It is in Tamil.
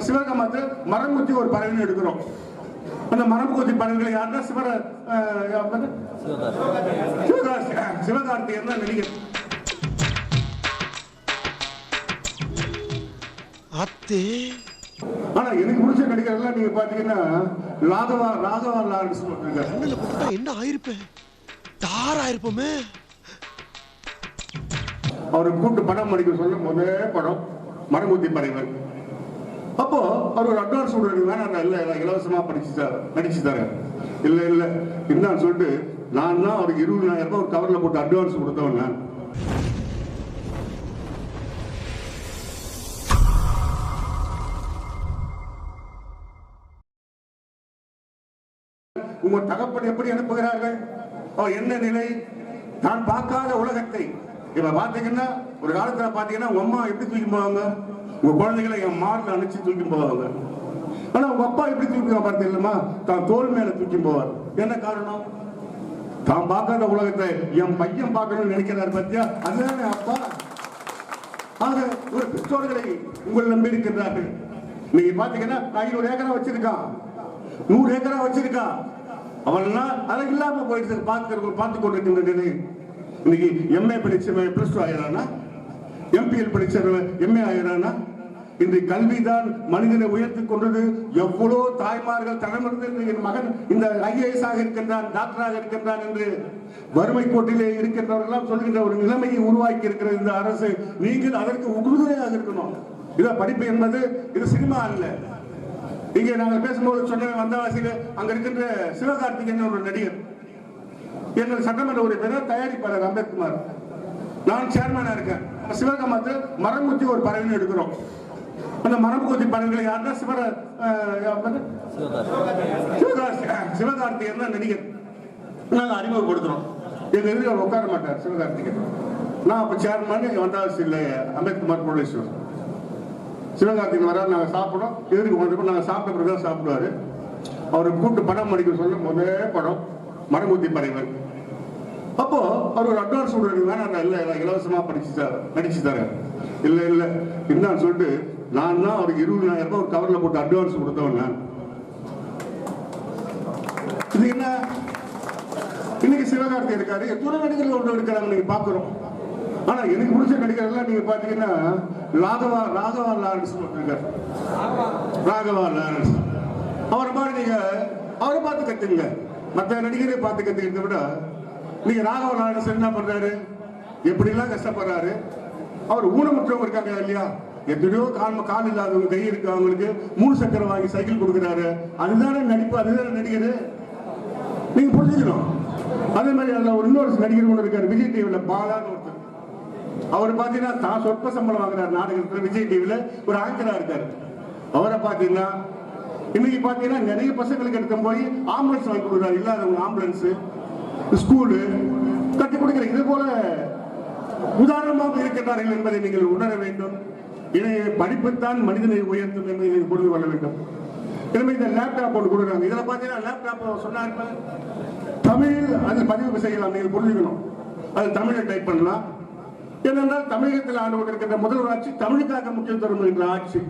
சிவகாமத்தில் மரமுத்தி ஒரு பறவை எடுக்கிறோம். அந்த மரமுத்தி பறவைகளை யாருன்னா சிவகார்த்திகேயன் தான் நடிகர். ஆனா எனக்கு பிடிச்ச நடிகர்கள் நீங்க பாத்தீங்கன்னா ராகவா லாரன்ஸ் என்ன ஆயிருப்பேன் தாராயிருப்போமே. அவரை கூட்டு படம் நடிக்க சொல்ல முதல் படம் மரமுத்தி பறவைகள். அப்போ அவர் ஒரு அட்வான்ஸ் வேணாம், இல்ல இலவசமா நடிச்சு தரேன். இல்ல என்னன்னு சொல்லிட்டு நான் தான் அவருக்கு 20,000 ரூபாய் ஒரு கவர்ல போட்டு அட்வான்ஸ் கொடுத்தவன். நான் உங்க தகப்பன் எப்படி அனுப்புகிறார்கள், அவர் என்ன நிலை, நான் பார்க்காத உலகத்தை. இப்ப பாத்தீங்கன்னா ஒரு காலத்துல பாத்தீங்கன்னா உங்க அம்மா எப்படி தூக்கி போவாங்க, உங்க குழந்தைகளை என் மார்ல அணைச்சு தூக்கி போவாங்க. ஆனா உங்க அப்பா எப்படி தூக்கி பார்த்து இல்லமா, தான் தோல் மேல தூக்கி போவார். என்ன காரணம், தான் பார்க்காத உலகத்தை என் பையன் பார்க்கணும்னு நினைக்கிறார் பத்தியா, அதுதானே அப்பா. ஆக ஒரு பெற்றோர்களை உங்கள் நம்பி இருக்கின்றார்கள். நீங்க பாத்தீங்கன்னா 500 ஏக்கரா வச்சிருக்கான், 100 ஏக்கரா வச்சிருக்கான், அவன்லாம் அதை இல்லாம போயிட்டு பார்த்து கொண்டிருக்கின்ற நிலை. இன்னைக்கு எம்ஏ படிச்சவன் +2 ஆயிரானா, எம்பிஎல் படிச்சவன் எம்ஏ ஆயிரானா. இன்றைக்கு கல்விதான் மனிதனை உயர்த்தி கொண்டது. எவ்வளோ தாய்மார்கள் தலைமுறை என் மகன் இந்த IAS ஆக இருக்கின்றான், டாக்டராக இருக்கின்றான் என்று வறுமை கோட்டிலே இருக்கின்றவர்கள் சொல்கின்ற ஒரு நிலைமையை உருவாக்கி இருக்கிற இந்த அரசு. நீங்கள் அதற்கு உறுதுணையாக இருக்கணும். இத படிப்பு என்பது இது சினிமா அல்ல. இங்கே நாங்கள் பேசும்போது சொன்ன வந்தவாசியில் அங்க இருக்கின்ற சிவகார்த்திகேயன் ஒரு நடிகர், எங்கள் சட்டமன்ற உறுப்பினர், தயாரிப்பாளர் அம்பேத்குமார், நான் சேர்மனா இருக்கேன். சிவகாமத்தில் மரமுத்தி ஒரு பறவை எடுக்கிறோம். அந்த மரமுத்தி பறவைகளை யாருன்னா சிவகார்த்திகேயன் தான் நடிகர். நாங்கள் அறிமுகப்படுத்துறோம். எங்க எதிர்த்து அவர் உட்கார மாட்டார் சிவகார்த்திகேயன். நான் அப்ப சேர்மன் வந்தவாசி இல்லை அம்பேத்குமார் புவனேஸ்வர். சிவகார்த்திகேயன் வர நாங்கள் சாப்பிடும், எதிர்க்கு கொண்டு நாங்கள் சாப்பிட்ட பிறகு சாப்பிடுவாரு. அவரை கூட்டு படம் நடிக்க சொல்ல முதல் படம் மரமுத்தி பறவைகள். அப்போ அவர் ஒரு அட்வான்ஸ் வேணாம், இல்ல இலவசமா நடிச்சு தரேன். இல்ல என்னன்னு சொல்லிட்டு நான் தான் அவருக்கு 20,000 ரூபாய் ஒரு கவர்ல போட்டு அட்வான்ஸ் கொடுத்தவன். நான் இது என்ன, இன்னைக்கு சிவகார்த்திகேயன் இருக்காரு, எத்தனை நடிகர்கள் ஒன்று இருக்கிறாங்க நீங்க பாக்குறோம். ஆனா எனக்கு பிடிச்ச நடிகர்கள் நீங்க பாத்தீங்கன்னா ராகவா லாரன்ஸ் இருக்காரு. ராகவா லாரன்ஸ் அவரை மாதிரி நீங்க அவரை பார்த்து கத்துங்க, மற்ற நடிகரை பார்த்து கத்துக்கிறத விட நீங்க ராகவா லாரன்ஸ் என்ன பண்றாரு, எப்படி எல்லாம் கஷ்டப்படுறாரு. அவர் ஊனமுற்றவங்க இருக்காங்க இல்லையா, எத்தனையோ கால் இல்லாதவங்க, கை இருக்கு, அவங்களுக்கு 3 சக்கரம் வாங்கி சைக்கிள் கொடுக்குறாரு. அதுதானே நடிப்பு, அதுதானே நடிகர். நீங்க புரிஞ்சுக்கணும். அதே மாதிரி அதுல ஒரு இன்னொரு நடிகர் ஒன்று இருக்காரு விஜய் டிவில, பாலான்னு ஒருத்தர். அவர் பாத்தீங்கன்னா தான் சொற்ப சம்பளம் வாங்குறாரு நாடகத்துல, விஜய் டிவில ஒரு ஆங்கரா இருக்காரு. அவரை பாத்தீங்கன்னா இன்னைக்கு பாத்தீங்கன்னா நிறைய பசங்களுக்கு எடுத்து போய் ஆம்புலன்ஸ் வாங்கி கொடுக்குறாரு. இல்லாதவங்க ஆம்புலன்ஸ், ஸ்கூலு கட்டி கொடுக்கிற. இது போல உதாரணமாக இருக்கிறார்கள் என்பதை நீங்கள் உணர வேண்டும். எனவே படிப்புத்தான் மனிதனை உயர்த்தும் என்பதை நீங்கள் புரிந்து கொள்ள வேண்டும். எனவே இந்த லேப்டாப் ஒன்று கொடுக்குறாங்க. இதுல பாத்தீங்கன்னா லேப்டாப் சொன்னாங்க தமிழ், அதில் பதிவு செய்யலாம். நீங்கள் புரிஞ்சுக்கணும், அது தமிழை டைப் பண்ணலாம். ஏனென்றால் தமிழகத்தில் ஆண்டு கொண்டிருக்கின்ற முதல்வர் ஆட்சி தமிழுக்காக முக்கியத்துவம் என்ற ஆட்சி.